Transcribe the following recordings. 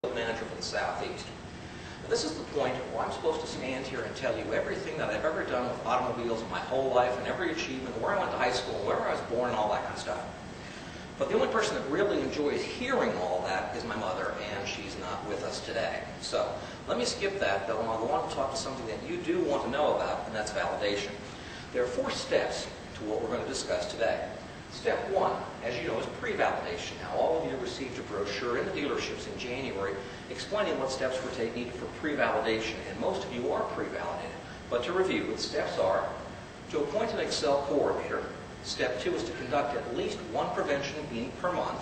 manager for the Southeast. Now, this is the point where I'm supposed to stand here and tell you everything that I've ever done with automobiles my whole life and every achievement, where I went to high school, where I was born, and all that kind of stuff. But the only person that really enjoys hearing all that is my mother, and she's not with us today. So let me skip that, though, and I'll go on to talk to something that you do want to know about, and that's validation. There are 4 steps to what we're going to discuss today. Step 1, as you know, is pre-validation. Now, all of you received a brochure in the dealerships in January explaining what steps were needed for pre-validation, and most of you are pre-validated. But to review, the steps are to appoint an Excel coordinator. Step 2 is to conduct at least 1 prevention meeting per month,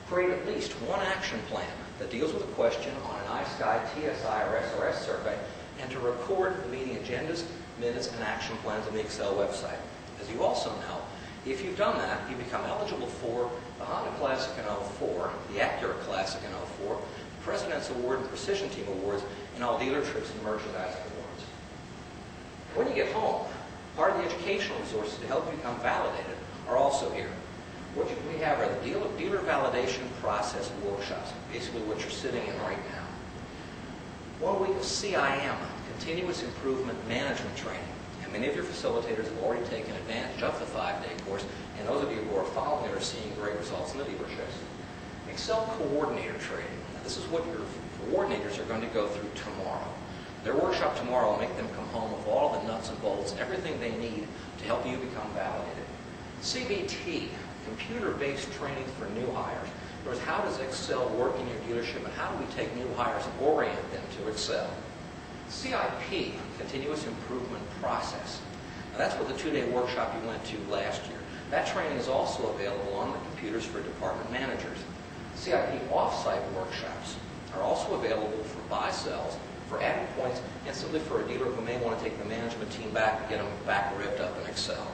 create at least 1 action plan that deals with a question on an iSky, TSI, or SRS survey, and to record the meeting agendas, minutes, and action plans on the Excel website. As you also know, if you've done that, you become eligible for the Honda Classic in 04, the Acura Classic in 04, the President's Award and Precision Team Awards, and all dealer trips and merchandising awards. When you get home, part of the educational resources to help you become validated are also here. What we have are the dealer validation process workshops, basically what you're sitting in right now. 1 week of CIM, Continuous Improvement Management Training. And many of your facilitators have already taken advantage of the 5-day course, and those of you who are following it are seeing great results in the dealerships. Excel Coordinator Training. Now, this is what your coordinators are going to go through tomorrow. Their workshop tomorrow will make them come home with all the nuts and bolts, everything they need to help you become validated. CBT, computer-based training for new hires. In other words, how does Excel work in your dealership, and how do we take new hires and orient them to Excel? CIP, Continuous Improvement Process. Now, that's what the 2-day workshop you went to last year. That training is also available on the computers for department managers. CIP off-site workshops are also available for buy-sells, for added points, and simply for a dealer who may want to take the management team back and get them back ripped up in Excel.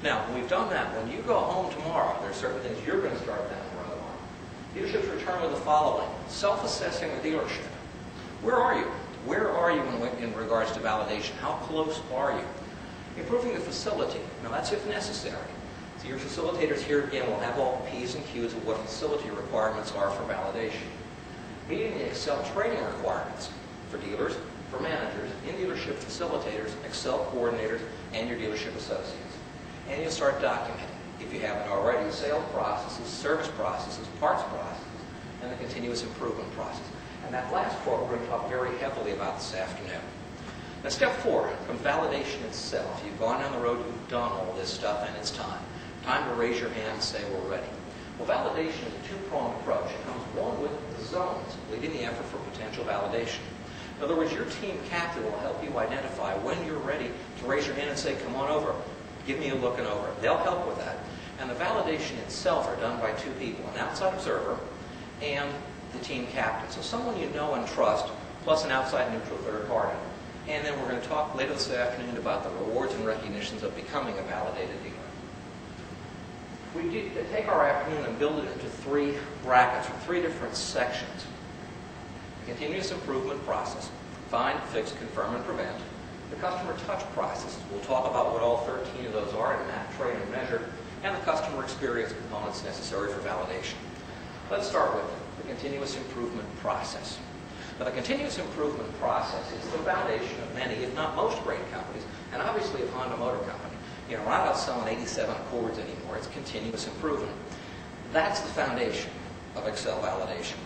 Now, when we've done that, when you go home tomorrow, there are certain things you're going to start down the road on. Dealerships return with the following: self-assessing the dealership. Where are you? Where are you in regards to validation? How close are you? Improving the facility. Now, that's if necessary. So your facilitators here again will have all the P's and Q's of what facility requirements are for validation. Meeting the Excel training requirements for dealers, for managers, in-dealership facilitators, Excel coordinators, and your dealership associates. And you'll start documenting, if you haven't already, sales processes, service processes, parts processes, and the continuous improvement process. And that last part we're going to talk very heavily about this afternoon. Now, step 4 comes validation itself. You've gone down the road, you've done all this stuff, and it's time. Time to raise your hand and say, we're ready. Well, validation is a 2-pronged approach. It comes one with the zones, leading the effort for potential validation. In other words, your team captain will help you identify when you're ready to raise your hand and say, come on over, give me a look and over. They'll help with that. And the validation itself are done by 2 people, an outside observer and the team captain. So someone you know and trust, plus an outside neutral third party. And then we're going to talk later this afternoon about the rewards and recognitions of becoming a validated dealer. We take our afternoon and build it into 3 brackets, or 3 different sections. The continuous improvement process: find, fix, confirm, and prevent. The customer touch processes. We'll talk about what all 13 of those are in map, trade, and measure. And the customer experience components necessary for validation. Let's start with the continuous improvement process. Now, the continuous improvement process is the foundation of many, if not most, great companies, and obviously of Honda Motor Company. You know, we're not out selling 87 Accords anymore. It's continuous improvement. That's the foundation of Excel validation.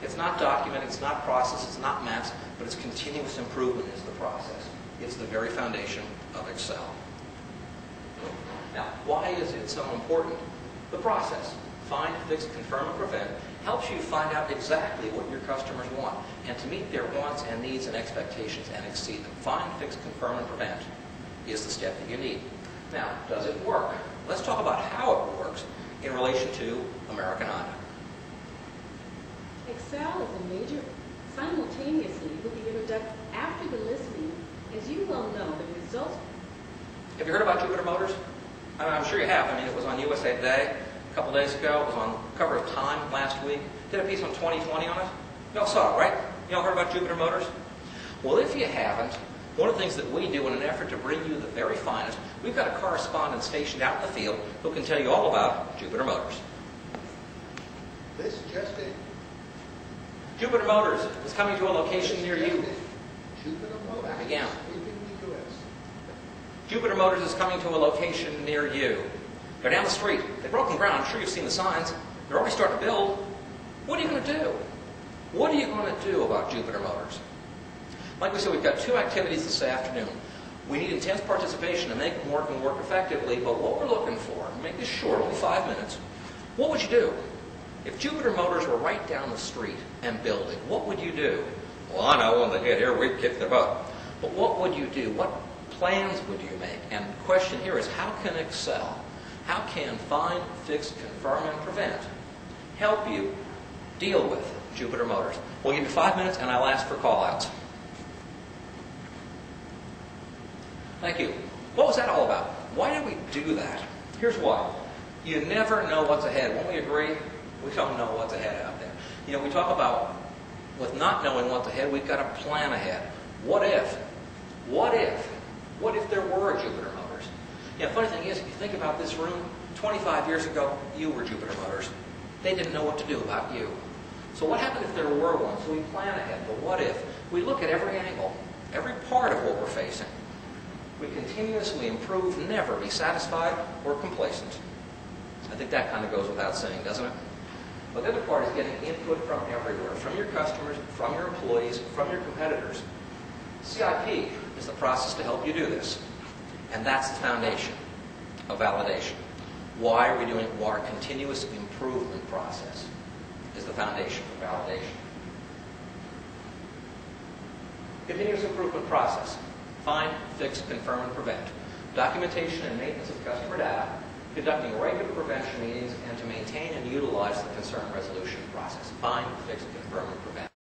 It's not documenting, it's not process, it's not maps, but it's continuous improvement is the process. It's the very foundation of Excel. Now, why is it so important? The process, find, fix, confirm, and prevent, helps you find out exactly what your customers want, and to meet their wants and needs and expectations and exceed them. Find, fix, confirm, and prevent is the step that you need. Now, does it work? Let's talk about how it works in relation to American Honda. Excel is a major simultaneously with the introduction after the listening. As you well know, the results. Have you heard about Jupiter Motors? I'm sure you have. I mean, it was on USA Today a couple days ago. It was on the cover of Time last week. Did a piece on 2020 on it. You all saw it, right? You all heard about Jupiter Motors? Well, if you haven't, one of the things that we do in an effort to bring you the very finest, we've got a correspondent stationed out in the field who can tell you all about Jupiter Motors. This just in. Jupiter Motors is coming to a location near you. Jupiter Motors. Back again. Sweeping the U.S. Jupiter Motors is coming to a location near you. They're down the street. They've broken ground. I'm sure you've seen the signs. They're already starting to build. What are you going to do? What are you going to do about Jupiter Motors? Like we said, we've got 2 activities this afternoon. We need intense participation to make them work and work effectively, but what we're looking for, make this short, only 5 minutes, what would you do? If Jupiter Motors were right down the street and building, what would you do? Well, I know when they get here, we'd kick their butt. But what would you do? What plans would you make? And the question here is, how can Excel, how can find, fix, confirm, and prevent help you deal with Jupiter Motors? We'll give you 5 minutes, and I'll ask for call-outs. Thank you. What was that all about? Why did we do that? Here's why. You never know what's ahead. Won't we agree? We don't know what's ahead out there. You know, we talk about with not knowing what's ahead, we've got to plan ahead. What if? What if? What if there were a Jupiter Motors? You know, the funny thing is, if you think about this room, 25 years ago, you were Jupiter Motors. They didn't know what to do about you. So what happened if there were one? So we plan ahead. But what if? We look at every angle, every part of what we're facing. We continuously improve, never be satisfied or complacent. I think that kind of goes without saying, doesn't it? But the other part is getting input from everywhere, from your customers, from your employees, from your competitors. CIP is the process to help you do this. And that's the foundation of validation. Why are we doing it? Well, our continuous improvement process is the foundation for validation. Continuous improvement process. Find, fix, confirm, and prevent. Documentation and maintenance of customer data, conducting regular prevention meetings, and to maintain and utilize the concern resolution process. Find, fix, confirm, and